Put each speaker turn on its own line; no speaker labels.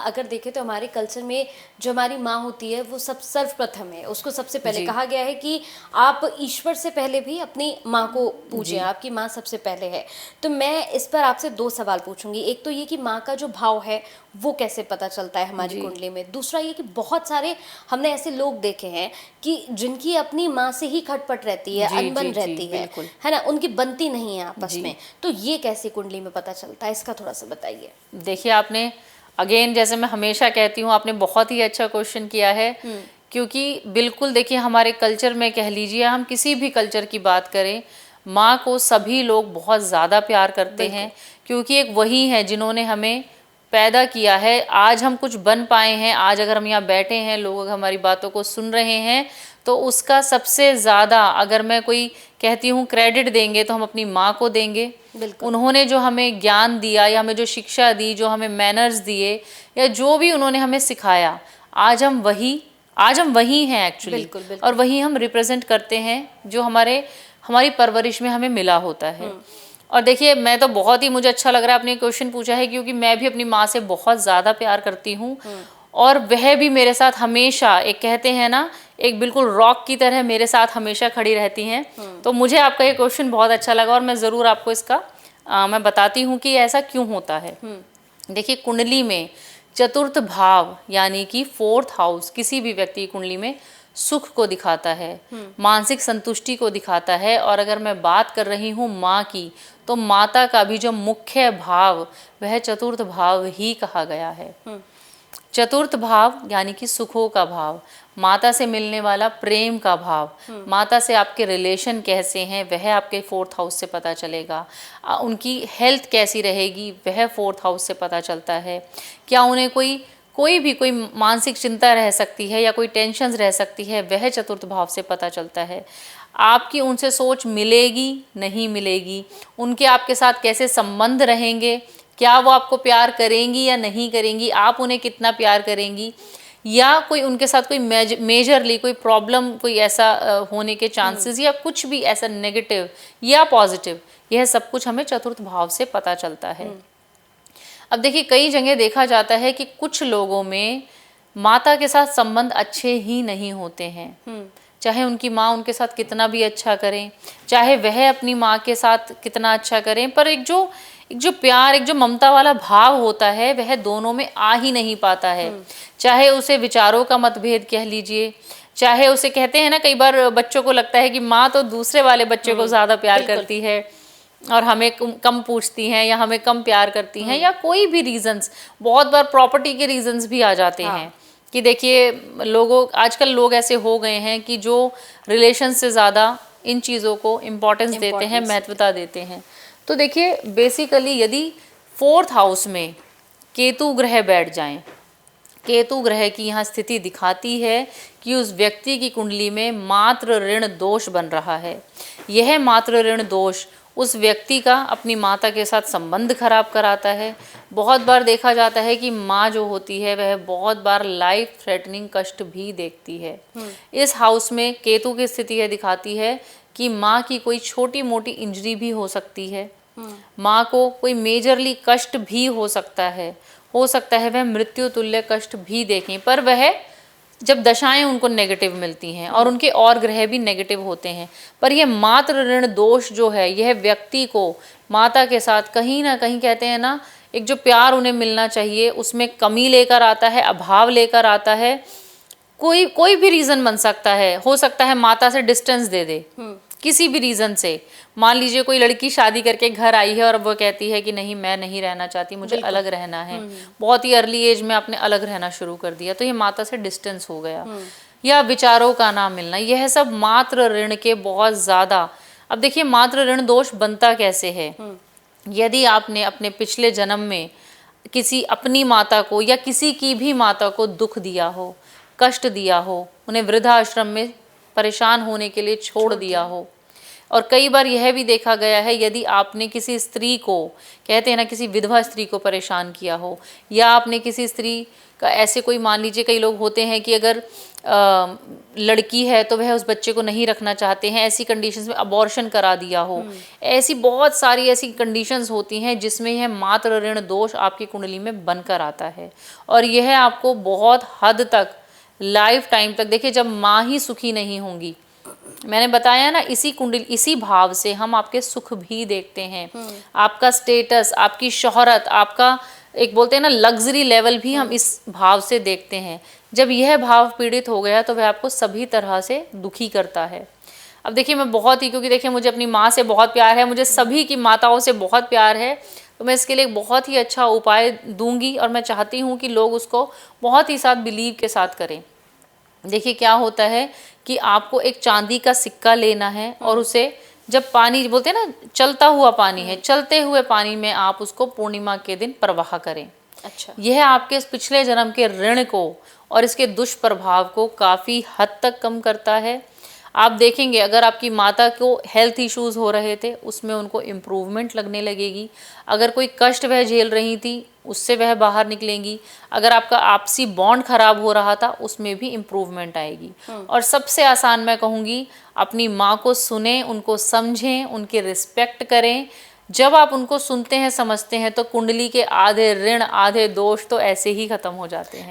अगर देखें तो हमारे कल्चर में जो हमारी माँ होती है वो सब सर्वप्रथम है, उसको सबसे पहले कहा गया है कि आप ईश्वर से पहले भी अपनी माँ को पूजें, आपकी माँ सबसे पहले है। तो मैं इस पर आपसे दो सवाल पूछूंगी। एक तो ये कि माँ का जो भाव है वो कैसे पता चलता है हमारी कुंडली में। दूसरा ये कि बहुत सारे हमने ऐसे लोग देखे हैं कि जिनकी अपनी माँ से ही खटपट रहती है, अनबन रहती है ना, उनकी बनती नहीं है आपस में। तो ये कैसे कुंडली में पता चलता है, इसका थोड़ा सा बताइए।
देखिए, आपने अगेन, जैसे मैं हमेशा कहती हूँ, आपने बहुत ही अच्छा क्वेश्चन किया है। क्योंकि बिल्कुल देखिए, हमारे कल्चर में कह लीजिए, हम किसी भी कल्चर की बात करें, माँ को सभी लोग बहुत ज़्यादा प्यार करते हैं, क्योंकि एक वही है जिन्होंने हमें पैदा किया है। आज हम कुछ बन पाए हैं, आज अगर हम यहाँ बैठे हैं, लोग हमारी बातों को सुन रहे हैं, तो उसका सबसे ज़्यादा अगर मैं कोई कहती हूँ क्रेडिट देंगे तो हम अपनी माँ को देंगे। उन्होंने जो हमें ज्ञान दिया या हमें जो शिक्षा दी, जो हमें मैनर्स दिए, या जो भी उन्होंने हमें सिखाया, आज हम वही हैं एक्चुअली। और वही हम रिप्रेजेंट करते हैं जो हमारी परवरिश में हमें मिला होता है। और देखिए, मैं तो बहुत ही, मुझे अच्छा लग रहा है आपने क्वेश्चन पूछा है, क्योंकि मैं भी अपनी माँ से बहुत ज़्यादा प्यार करती हूँ। और वह भी मेरे साथ हमेशा, एक कहते हैं ना, एक बिल्कुल रॉक की तरह मेरे साथ हमेशा खड़ी रहती हैं। तो मुझे आपका ये क्वेश्चन बहुत अच्छा लगा और मैं ज़रूर आपको इसका मैं बताती हूँ कि ऐसा क्यों होता है। देखिए, कुंडली में चतुर्थ भाव यानी कि फोर्थ हाउस किसी भी व्यक्ति की कुंडली में सुख को दिखाता है, मानसिक संतुष्टि को दिखाता है। और अगर मैं बात कर रही हूँ माँ की, तो माता का भी जो मुख्य भाव वह चतुर्थ भाव ही कहा गया है। चतुर्थ भाव यानी कि सुखों का भाव, माता से मिलने वाला प्रेम का भाव, माता से आपके रिलेशन कैसे हैं वह आपके फोर्थ हाउस से पता चलेगा। उनकी हेल्थ कैसी रहेगी वह फोर्थ हाउस से पता चलता है। क्या उन्हें कोई मानसिक चिंता रह सकती है या कोई टेंशन रह सकती है, वह चतुर्थ भाव से पता चलता है। आपकी उनसे सोच मिलेगी नहीं मिलेगी, उनके आपके साथ कैसे संबंध रहेंगे, क्या वो आपको प्यार करेंगी या नहीं करेंगी, आप उन्हें कितना प्यार करेंगी, या कोई उनके साथ कोई मेजरली कोई प्रॉब्लम, कोई ऐसा होने के चांसेस, या कुछ भी ऐसा नेगेटिव या पॉजिटिव, यह सब कुछ हमें चतुर्थ भाव से पता चलता है। अब देखिए, कई जगह देखा जाता है कि कुछ लोगों में माता के साथ संबंध अच्छे ही नहीं होते हैं। चाहे उनकी माँ उनके साथ कितना भी अच्छा करें, चाहे वह अपनी माँ के साथ कितना अच्छा करें, पर एक जो प्यार, एक जो ममता वाला भाव होता है, वह दोनों में आ ही नहीं पाता है। चाहे उसे विचारों का मतभेद कह लीजिए, चाहे उसे, कहते हैं ना, कई बार बच्चों को लगता है कि माँ तो दूसरे वाले बच्चे को ज़्यादा प्यार करती है और हमें कम पूछती हैं, या हमें कम प्यार करती हैं, या कोई भी रीजंस, बहुत बार प्रॉपर्टी के रीजंस भी आ जाते हैं। कि देखिए, आजकल लोग ऐसे हो गए हैं कि जो रिलेशन से ज़्यादा इन चीज़ों को इम्पोर्टेंस देते हैं, महत्वता देते हैं। तो देखिए, बेसिकली यदि फोर्थ हाउस में केतु ग्रह बैठ जाएं, केतु ग्रह की यहाँ स्थिति दिखाती है कि उस व्यक्ति की कुंडली में मातृ ऋण दोष बन रहा है। यह मातृ ऋण दोष उस व्यक्ति का अपनी माता के साथ संबंध खराब कराता है। बहुत बार देखा जाता है कि माँ जो होती है वह बहुत बार लाइफ थ्रेटनिंग कष्ट भी देखती है। इस हाउस में केतु की स्थिति यह दिखाती है कि माँ की कोई छोटी मोटी इंजरी भी हो सकती है, माँ को कोई मेजरली कष्ट भी हो सकता है वह मृत्यु तुल्य कष्ट भी देखें, पर वह जब दशाएं उनको नेगेटिव मिलती हैं और उनके और ग्रह भी नेगेटिव होते हैं। पर यह मातृ ऋण दोष जो है, यह व्यक्ति को माता के साथ कहीं ना कहीं, कहते हैं ना, एक जो प्यार उन्हें मिलना चाहिए उसमें कमी लेकर आता है, अभाव लेकर आता है। कोई भी रीज़न बन सकता है, हो सकता है माता से डिस्टेंस दे दे किसी भी रीज़न से। मान लीजिए कोई लड़की शादी करके घर आई है और वो कहती है कि नहीं, मैं नहीं रहना चाहती, मुझे अलग रहना है। बहुत ही अर्ली एज में आपने अलग रहना शुरू कर दिया, तो ये माता से डिस्टेंस हो गया। या विचारों का ना मिलना, यह सब मातृ ऋण के बहुत ज़्यादा। अब देखिए, मातृ ऋण दोष बनता कैसे है। यदि आपने अपने पिछले जन्म में किसी अपनी माता को या किसी की भी माता को दुख दिया हो, कष्ट दिया हो, उन्हें वृद्धाश्रम में परेशान होने के लिए छोड़ दिया हो, और कई बार यह भी देखा गया है, यदि आपने किसी स्त्री को, कहते हैं ना, किसी विधवा स्त्री को परेशान किया हो, या आपने किसी स्त्री का ऐसे कोई, मान लीजिए कई लोग होते हैं कि अगर लड़की है तो वह उस बच्चे को नहीं रखना चाहते हैं, ऐसी कंडीशंस में अबॉर्शन करा दिया हो, ऐसी बहुत सारी ऐसी कंडीशंस होती हैं जिसमें यह मातृ ऋण दोष आपकी कुंडली में बनकर आता है। और यह आपको बहुत हद तक, लाइफ टाइम तक, देखिए जब माँ ही सुखी नहीं होंगी, मैंने बताया ना, इसी कुंडली, इसी भाव से हम आपके सुख भी देखते हैं, आपका स्टेटस, आपकी शोहरत, आपका एक बोलते हैं ना लग्जरी लेवल भी हम इस भाव से देखते हैं। जब यह भाव पीड़ित हो गया तो वह आपको सभी तरह से दुखी करता है। अब देखिए मैं बहुत ही, क्योंकि देखिए मुझे अपनी माँ से बहुत प्यार है, मुझे सभी की माताओं से बहुत प्यार है, तो मैं इसके लिए एक बहुत ही अच्छा उपाय दूंगी और मैं चाहती हूँ कि लोग उसको बहुत ही साथ बिलीव के साथ करें। देखिए क्या होता है कि आपको एक चांदी का सिक्का लेना है और उसे, जब पानी, बोलते हैं ना चलता हुआ पानी है, चलते हुए पानी में आप उसको पूर्णिमा के दिन प्रवाह करें।
अच्छा।
यह आपके पिछले जन्म के ऋण को और इसके दुष्प्रभाव को काफ़ी हद तक कम करता है। आप देखेंगे अगर आपकी माता को हेल्थ इश्यूज हो रहे थे, उसमें उनको इम्प्रूवमेंट लगने लगेगी। अगर कोई कष्ट वह झेल रही थी, उससे वह बाहर निकलेंगी। अगर आपका आपसी बॉन्ड खराब हो रहा था, उसमें भी इम्प्रूवमेंट आएगी। और सबसे आसान मैं कहूँगी, अपनी माँ को सुने, उनको समझें, उनकी रिस्पेक्ट करें। जब आप उनको सुनते हैं, समझते हैं, तो कुंडली के आधे ऋण, आधे दोष तो ऐसे ही खत्म हो जाते हैं।